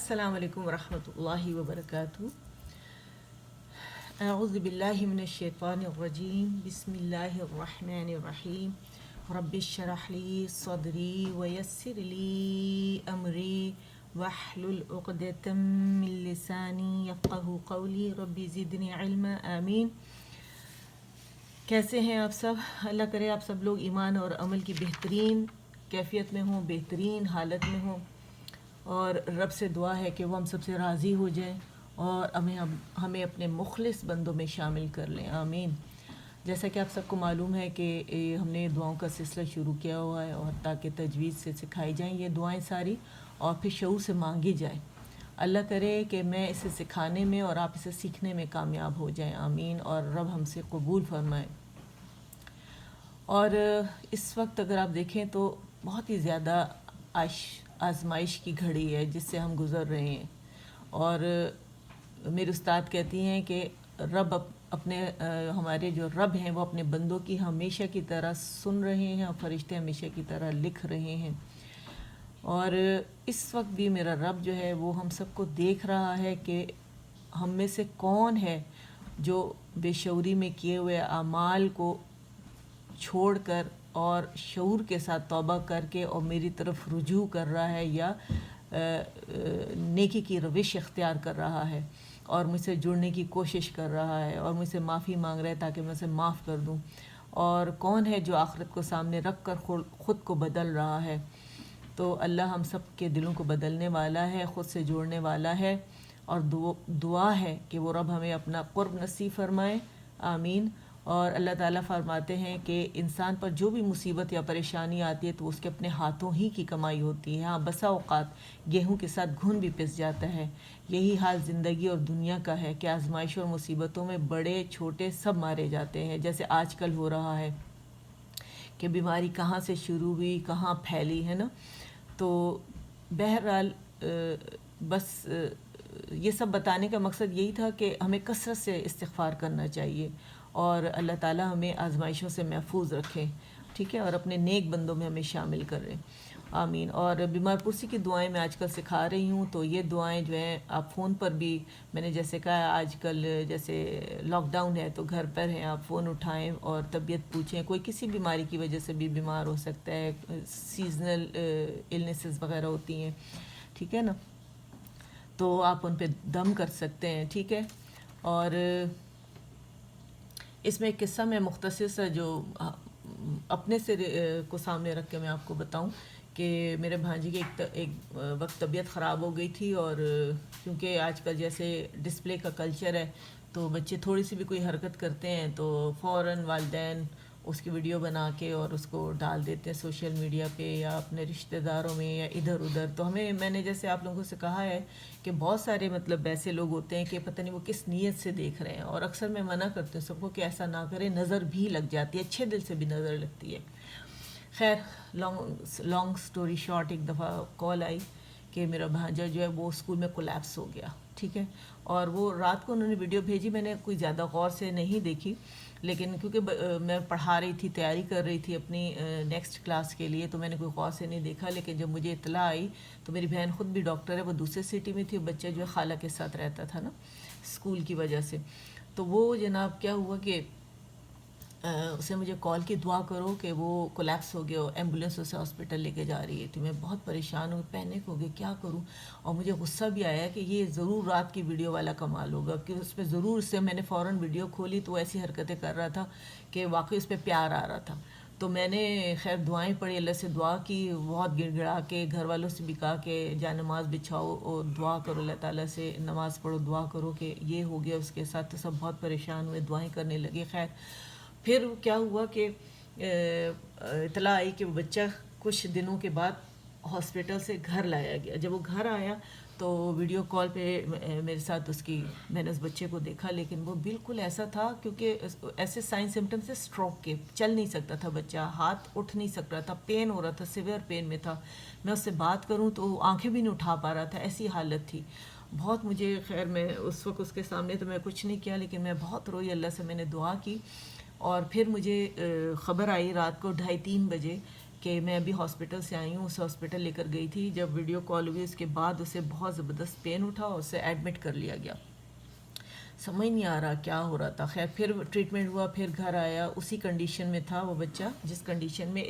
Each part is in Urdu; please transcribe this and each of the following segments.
السلام علیکم ورحمۃ اللہ وبرکاتہ۔ اعوذ باللہ من الشیطان الرجیم، بسم اللہ الرحمن الرحیم۔ رب اشرح لی صدری ویسر لی امری واحلل عقدۃ من لسانی یفقہوا قولی، رب زدنی علما، آمین۔ کیسے ہیں آپ سب؟ اللہ کرے آپ سب لوگ ایمان اور عمل کی بہترین کیفیت میں ہوں، بہترین حالت میں ہوں، اور رب سے دعا ہے کہ وہ ہم سب سے راضی ہو جائیں اور ہمیں اپنے مخلص بندوں میں شامل کر لیں، آمین۔ جیسا کہ آپ سب کو معلوم ہے کہ ہم نے دعاؤں کا سلسلہ شروع کیا ہوا ہے، اور تاکہ تجوید سے سکھائی جائیں یہ دعائیں ساری، اور پھر شعور سے مانگی جائیں۔ اللہ کرے کہ میں اسے سکھانے میں اور آپ اسے سیکھنے میں کامیاب ہو جائیں، آمین، اور رب ہم سے قبول فرمائے۔ اور اس وقت اگر آپ دیکھیں تو بہت ہی زیادہ آزمائش کی گھڑی ہے جس سے ہم گزر رہے ہیں، اور میرے استاد کہتی ہیں کہ رب اپنے ہمارے جو رب ہیں وہ اپنے بندوں کی ہمیشہ کی طرح سن رہے ہیں، اور فرشتے ہمیشہ کی طرح لکھ رہے ہیں۔ اور اس وقت بھی میرا رب جو ہے وہ ہم سب کو دیکھ رہا ہے کہ ہم میں سے کون ہے جو بے شعوری میں کیے ہوئے اعمال کو چھوڑ کر اور شعور کے ساتھ توبہ کر کے اور میری طرف رجوع کر رہا ہے، یا نیکی کی روش اختیار کر رہا ہے اور مجھ سے جڑنے کی کوشش کر رہا ہے، اور مجھ سے معافی مانگ رہا ہے تاکہ میں اسے معاف کر دوں، اور کون ہے جو آخرت کو سامنے رکھ کر خود کو بدل رہا ہے۔ تو اللہ ہم سب کے دلوں کو بدلنے والا ہے، خود سے جوڑنے والا ہے، اور دعا ہے کہ وہ رب ہمیں اپنا قرب نصیب فرمائے، آمین۔ اور اللہ تعالیٰ فرماتے ہیں کہ انسان پر جو بھی مصیبت یا پریشانی آتی ہے تو اس کے اپنے ہاتھوں ہی کی کمائی ہوتی ہے۔ ہاں، بسا اوقات گیہوں کے ساتھ گھن بھی پس جاتا ہے۔ یہی حال زندگی اور دنیا کا ہے کہ آزمائشوں اور مصیبتوں میں بڑے چھوٹے سب مارے جاتے ہیں، جیسے آج کل ہو رہا ہے کہ بیماری کہاں سے شروع ہوئی، کہاں پھیلی ہے نا۔ تو بہرحال بس یہ سب بتانے کا مقصد یہی تھا کہ ہمیں کثرت سے استغفار کرنا چاہیے، اور اللہ تعالیٰ ہمیں آزمائشوں سے محفوظ رکھیں، ٹھیک ہے، اور اپنے نیک بندوں میں ہمیں شامل کریں، آمین۔ اور بیمار پرسی کی دعائیں میں آج کل سکھا رہی ہوں، تو یہ دعائیں جو ہیں آپ فون پر بھی، میں نے جیسے کہا آج کل جیسے لاک ڈاؤن ہے تو گھر پر ہیں، آپ فون اٹھائیں اور طبیعت پوچھیں۔ کوئی کسی بیماری کی وجہ سے بھی بیمار ہو سکتا ہے، سیزنل النیسز وغیرہ ہوتی ہیں، ٹھیک ہے نا، تو آپ ان پہ دم کر سکتے ہیں، ٹھیک ہے۔ اور اس میں ایک قصہ میں مختصر سا جو اپنے سے کو سامنے رکھ کے میں آپ کو بتاؤں کہ میرے بھانجی کی ایک وقت طبیعت خراب ہو گئی تھی، اور کیونکہ آج کل جیسے ڈسپلے کا کلچر ہے تو بچے تھوڑی سی بھی کوئی حرکت کرتے ہیں تو فوراً والدین اس کی ویڈیو بنا کے اور اس کو ڈال دیتے ہیں سوشل میڈیا پہ یا اپنے رشتہ داروں میں یا ادھر ادھر۔ تو میں نے جیسے آپ لوگوں سے کہا ہے کہ بہت سارے مطلب ایسے لوگ ہوتے ہیں کہ پتہ نہیں وہ کس نیت سے دیکھ رہے ہیں، اور اکثر میں منع کرتی ہوں سب کو کہ ایسا نہ کریں، نظر بھی لگ جاتی ہے، اچھے دل سے بھی نظر لگتی ہے۔ خیر، لانگ سٹوری شارٹ، ایک دفعہ کال آئی کہ میرا بھانجا جو ہے وہ اسکول میں کولیپس ہو گیا، ٹھیک ہے، اور وہ رات کو انہوں نے ویڈیو بھیجی، میں نے کوئی زیادہ غور سے نہیں دیکھی، لیکن کیونکہ میں پڑھا رہی تھی، تیاری کر رہی تھی اپنی نیکسٹ کلاس کے لیے، تو میں نے کوئی غور سے نہیں دیکھا، لیکن جب مجھے اطلاع آئی تو میری بہن خود بھی ڈاکٹر ہے، وہ دوسرے سٹی میں تھی، بچہ جو ہے خالہ کے ساتھ رہتا تھا نا اسکول کی وجہ سے، تو وہ جناب کیا ہوا کہ اسے مجھے کال کی دعا کرو کہ وہ کولیپس ہو گیا، ایمبولینس اسے ہاسپٹل لے کے جا رہی تھی۔ میں بہت پریشان ہوں، پینک ہو گئی، کیا کروں، اور مجھے غصہ بھی آیا کہ یہ ضرور رات کی ویڈیو والا کمال ہوگا، کہ اس پہ ضرور، اس سے میں نے فوراً ویڈیو کھولی تو ایسی حرکتیں کر رہا تھا کہ واقعی اس پہ پیار آ رہا تھا۔ تو میں نے خیر دعائیں پڑھی، اللہ سے دعا کی، بہت گڑ گڑا کے، گھر والوں سے بھی کہا کہ جا نماز بچھاؤ اور دعا کرو، اللہ تعالیٰ سے نماز پڑھو، دعا کرو کہ یہ ہو گیا اس کے ساتھ، تو سب بہت پریشان ہوئے، دعائیں کرنے لگے۔ خیر پھر کیا ہوا کہ اطلاع آئی کہ وہ بچہ کچھ دنوں کے بعد ہاسپٹل سے گھر لایا گیا۔ جب وہ گھر آیا تو ویڈیو کال پہ میرے ساتھ میں نے اس بچے کو دیکھا، لیکن وہ بالکل ایسا تھا، کیونکہ ایسے سائن سمٹمس سے اسٹروک کے، چل نہیں سکتا تھا بچہ، ہاتھ اٹھ نہیں سکتا تھا، پین ہو رہا تھا، سیویئر پین میں تھا، میں اس سے بات کروں تو آنکھیں بھی نہیں اٹھا پا رہا تھا، ایسی حالت تھی بہت۔ مجھے خیر میں اس وقت اس کے سامنے تو میں کچھ نہیں کیا، لیکن میں بہت روئی، اللہ سے میں نے دعا کی، اور پھر مجھے خبر آئی رات کو 2:30-3 بجے کہ کہ میں ابھی ہاسپٹل سے آئی ہوں، اسے ہاسپٹل لے کر گئی تھی، جب ویڈیو کال ہوئی اس کے بعد اسے بہت زبردست پین اٹھا اور اسے ایڈمٹ کر لیا گیا، سمجھ نہیں آ رہا کیا ہو رہا تھا. خیر پھر ٹریٹمنٹ ہوا، پھر گھر آیا، اسی کنڈیشن میں تھا وہ بچہ، جس کنڈیشن میں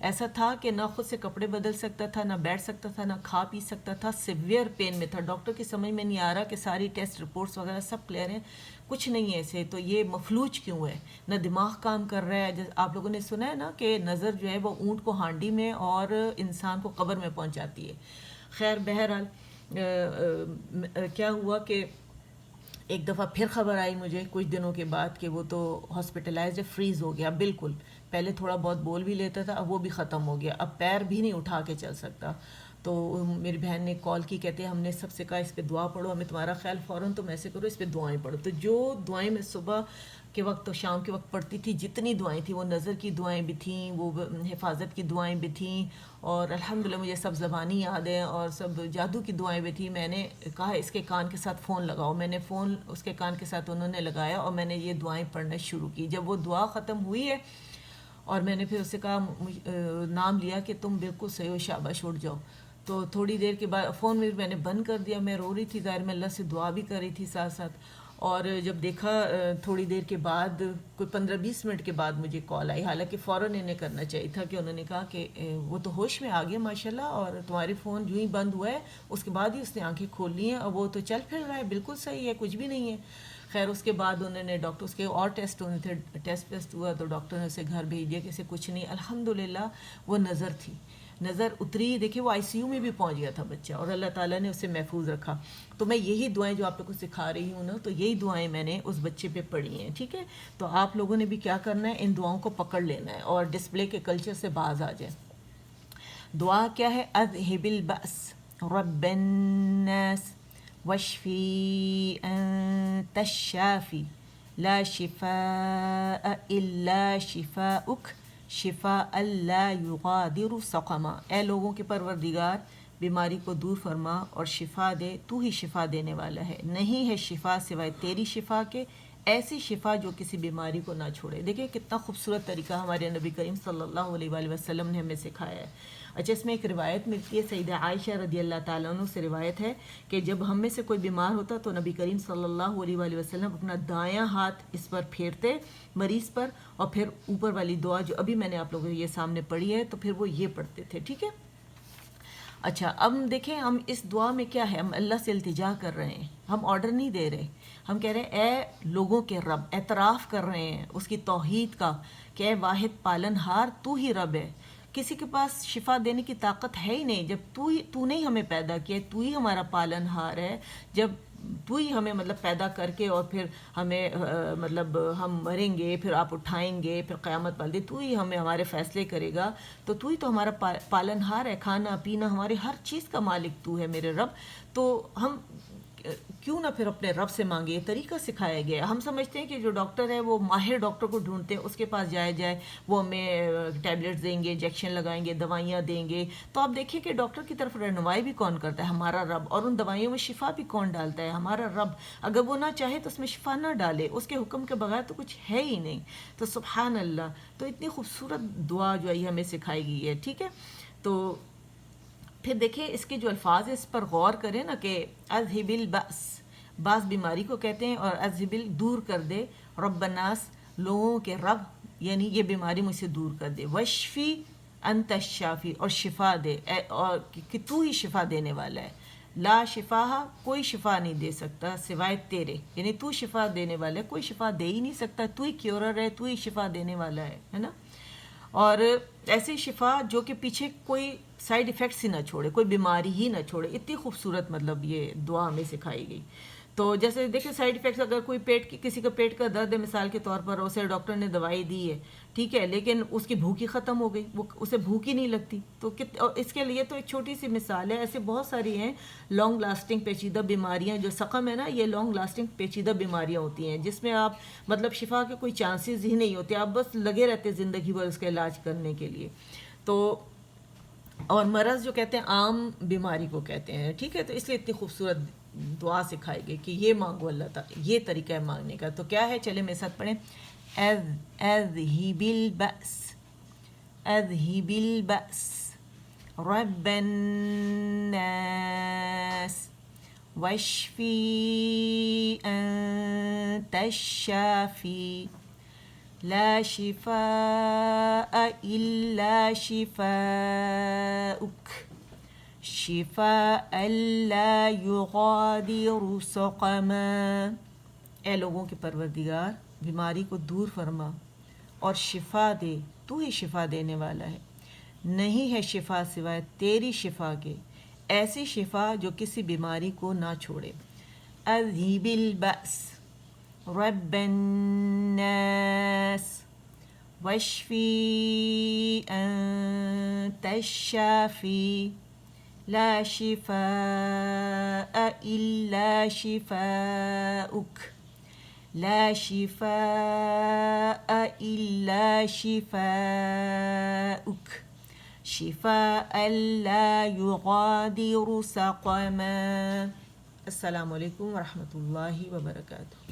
ایسا تھا کہ نہ خود سے کپڑے بدل سکتا تھا، نہ بیٹھ سکتا تھا، نہ کھا پی سکتا تھا، سیویئر پین میں تھا. ڈاکٹر کی سمجھ میں نہیں آ رہا کہ ساری ٹیسٹ رپورٹس وغیرہ سب کلیئر ہیں، کچھ نہیں ہے ایسے، تو یہ مفلوج کیوں ہے، نہ دماغ کام کر رہا ہے. آپ لوگوں نے سنا ہے نا کہ نظر جو ہے وہ اونٹ کو ہانڈی میں اور انسان کو قبر میں پہنچاتی ہے. خیر بہرحال کیا ہوا کہ ایک دفعہ پھر خبر آئی مجھے کچھ دنوں کے بعد کہ وہ تو ہاسپٹلائزڈ، فریز ہو گیا بالکل. پہلے تھوڑا بہت بول بھی لیتا تھا، اب وہ بھی ختم ہو گیا، اب پیر بھی نہیں اٹھا کے چل سکتا. تو میری بہن نے کال کی، کہتے ہیں ہم نے سب سے کہا اس پہ دعا پڑھو، ہمیں تمہارا خیال فوراً تم ایسے کرو اس پہ دعائیں پڑھو. تو جو دعائیں میں صبح کے وقت اور شام کے وقت پڑھتی تھی، جتنی دعائیں تھیں، وہ نظر کی دعائیں بھی تھیں، وہ حفاظت کی دعائیں بھی تھیں، اور الحمدللہ مجھے سب زبانی یاد ہیں، اور سب جادو کی دعائیں بھی تھیں. میں نے کہا اس کے کان کے ساتھ فون لگاؤ، میں نے فون اس کے کان کے ساتھ انہوں نے لگایا اور میں نے یہ دعائیں پڑھنا شروع کی. جب وہ دعا ختم ہوئی ہے اور میں نے پھر اس سے کہا نام لیا کہ تم بالکل صحیح ہو، شاباش اٹھ جاؤ. تو تھوڑی دیر کے بعد فون میں نے بند کر دیا، میں رو رہی تھی، ظاہر میں اللہ سے دعا بھی کر رہی تھی ساتھ ساتھ. اور جب دیکھا تھوڑی دیر کے بعد، کوئی 15-20 منٹ کے بعد مجھے کال آئی، حالانکہ فوراً انہیں کرنا چاہیے تھا، کہ انہوں نے کہا کہ وہ تو ہوش میں آ گیا ماشاءاللہ، اور تمہاری فون جو ہی بند ہوا ہے اس کے بعد ہی اس نے آنکھیں کھول لی ہیں، اور وہ تو چل پھر رہا ہے، بالکل صحیح ہے، کچھ بھی نہیں ہے. خیر اس کے بعد انہوں نے ڈاکٹر، اس کے اور ٹیسٹ ہونے تھے، ٹیسٹ ہوا تو ڈاکٹر نے اسے گھر بھیج دیا کہ اسے کچھ نہیں. الحمدللہ وہ نظر تھی، نظر اتری. دیکھیں وہ ICU میں بھی پہنچ گیا تھا بچہ، اور اللہ تعالیٰ نے اسے محفوظ رکھا. تو میں یہی دعائیں جو آپ لوگوں کو سکھا رہی ہوں نا، تو یہی دعائیں میں نے اس بچے پہ پڑھی ہیں. ٹھیک ہے، تو آپ لوگوں نے بھی کیا کرنا ہے، ان دعاؤں کو پکڑ لینا ہے اور ڈسپلے کے کلچر سے باز آ جائیں. دعا کیا ہے، اذهب البأس رب الناس واشفی انت الشافی لا شفاء الا شفاؤک شفاء لا یغادر سقما. اے لوگوں کے پروردگار، بیماری کو دور فرما اور شفا دے، تو ہی شفا دینے والا ہے، نہیں ہے شفا سوائے تیری شفا کے، ایسی شفا جو کسی بیماری کو نہ چھوڑے. دیکھیں کتنا خوبصورت طریقہ ہمارے نبی کریم صلی اللہ علیہ وآلہ وسلم نے ہمیں سکھایا ہے. اچھا، اس میں ایک روایت ملتی ہے، سیدہ عائشہ رضی اللہ تعالیٰ عنہ سے روایت ہے کہ جب ہم میں سے کوئی بیمار ہوتا تو نبی کریم صلی اللہ علیہ وآلہ وسلم اپنا دایاں ہاتھ اس پر پھیرتے مریض پر، اور پھر اوپر والی دعا جو ابھی میں نے آپ لوگوں کو یہ سامنے پڑھی ہے، تو پھر وہ یہ پڑھتے تھے. ٹھیک ہے. اچھا اب دیکھیں ہم اس دعا میں کیا ہے، ہم اللہ سے التجا کر رہے ہیں، ہم آرڈر نہیں دے رہے، ہم کہہ رہے ہیں اے لوگوں کے رب، اعتراف کر رہے ہیں اس کی توحید کا کہ اے واحد پالن ہار، تو ہی رب ہے، کسی کے پاس شفا دینے کی طاقت ہے ہی نہیں. جب تو نے ہمیں پیدا کیا، تو ہی ہمارا پالن ہار ہے، جب تو ہی ہمیں مطلب پیدا کر کے اور پھر ہمیں مطلب ہم مریں گے، پھر آپ اٹھائیں گے، پھر قیامت والے تو ہی ہمیں ہمارے فیصلے کرے گا، تو ہی تو ہمارا پالن ہار ہے، کھانا پینا ہمارے ہر چیز کا مالک تو ہے میرے رب. تو ہم کیوں نہ پھر اپنے رب سے مانگے. یہ طریقہ سکھایا گیا ہے. ہم سمجھتے ہیں کہ جو ڈاکٹر ہے وہ ماہر ڈاکٹر کو ڈھونڈتے ہیں، اس کے پاس جائے وہ ہمیں ٹیبلٹس دیں گے، انجیکشن لگائیں گے، دوائیاں دیں گے. تو آپ دیکھیں کہ ڈاکٹر کی طرف رہنمائی بھی کون کرتا ہے، ہمارا رب. اور ان دوائیوں میں شفا بھی کون ڈالتا ہے، ہمارا رب. اگر وہ نہ چاہے تو اس میں شفا نہ ڈالے، اس کے حکم کے بغیر تو کچھ ہے ہی نہیں. تو سبحان اللہ. تو اتنی خوبصورت دعا جو ہے ہمیں سکھائی گئی ہے. ٹھیک ہے. تو پھر دیکھیں اس کے جو الفاظ ہیں اس پر غور کریں نا، کہ اذهب البأس، بعض بیماری کو کہتے ہیں، اور اذهب دور کر دے، رب الناس لوگوں کے رب، یعنی یہ بیماری مجھ سے دور کر دے، واشفی انت الشافی اور شفا دے، اور کہ تو ہی شفا دینے والا ہے. لا شفا، کوئی شفا نہیں دے سکتا سوائے تیرے، یعنی تو شفا دینے والا ہے، کوئی شفا دے ہی نہیں سکتا، تو ہی کیورر ہے، تو ہی شفا دینے والا ہے نا. اور ایسی شفا جو کہ پیچھے کوئی سائیڈ ایفیکٹس ہی نہ چھوڑے، کوئی بیماری ہی نہ چھوڑے. اتنی خوبصورت مطلب یہ دعا ہمیں سکھائی گئی. تو جیسے دیکھیں سائیڈ ایفیکٹس، اگر کوئی کسی کا پیٹ کا درد ہے مثال کے طور پر، اسے ڈاکٹر نے دوائی دی ہے، ٹھیک ہے، لیکن اس کی بھوک ہی ختم ہو گئی، اسے بھوک ہی نہیں لگتی. تو اس کے لیے تو ایک چھوٹی سی مثال ہے، ایسے بہت ساری ہیں لانگ لاسٹنگ پیچیدہ بیماریاں. جو سقم ہے نا، یہ لانگ لاسٹنگ پیچیدہ بیماریاں ہوتی ہیں، جس میں آپ مطلب شفا کے کوئی چانسز ہی نہیں ہوتے، آپ بس لگے رہتے زندگی بھر اس کا علاج کرنے کے لیے. تو اور مرض جو کہتے ہیں عام بیماری کو کہتے ہیں. ٹھیک ہے. تو اس لیے اتنی خوبصورت دعا سکھائی گئی کہ یہ مانگو اللہ تعالیٰ، یہ طریقہ ہے مانگنے کا. تو کیا ہے، چلے میرے ساتھ پڑھیں. اذهب البأس اذهب البأس رب الناس واشفي أنت الشافي لا شفاء إلا شفاؤك شفاء لا يغادر سقما۔ اے لوگوں کے پروردگار بیماری کو دور فرما اور شفا دے، تو ہی شفا دینے والا ہے، نہیں ہے شفا سوائے تیری شفا کے، ایسی شفا جو کسی بیماری کو نہ چھوڑے۔ اذهب البأس رب الناس واشفي أنت الشافي لا شفاء إلا شفاؤك لا شفاء إلا شفاؤك شفاء لا يغادر سقما۔ السلام علیکم ورحمۃ اللہ وبرکاتہ۔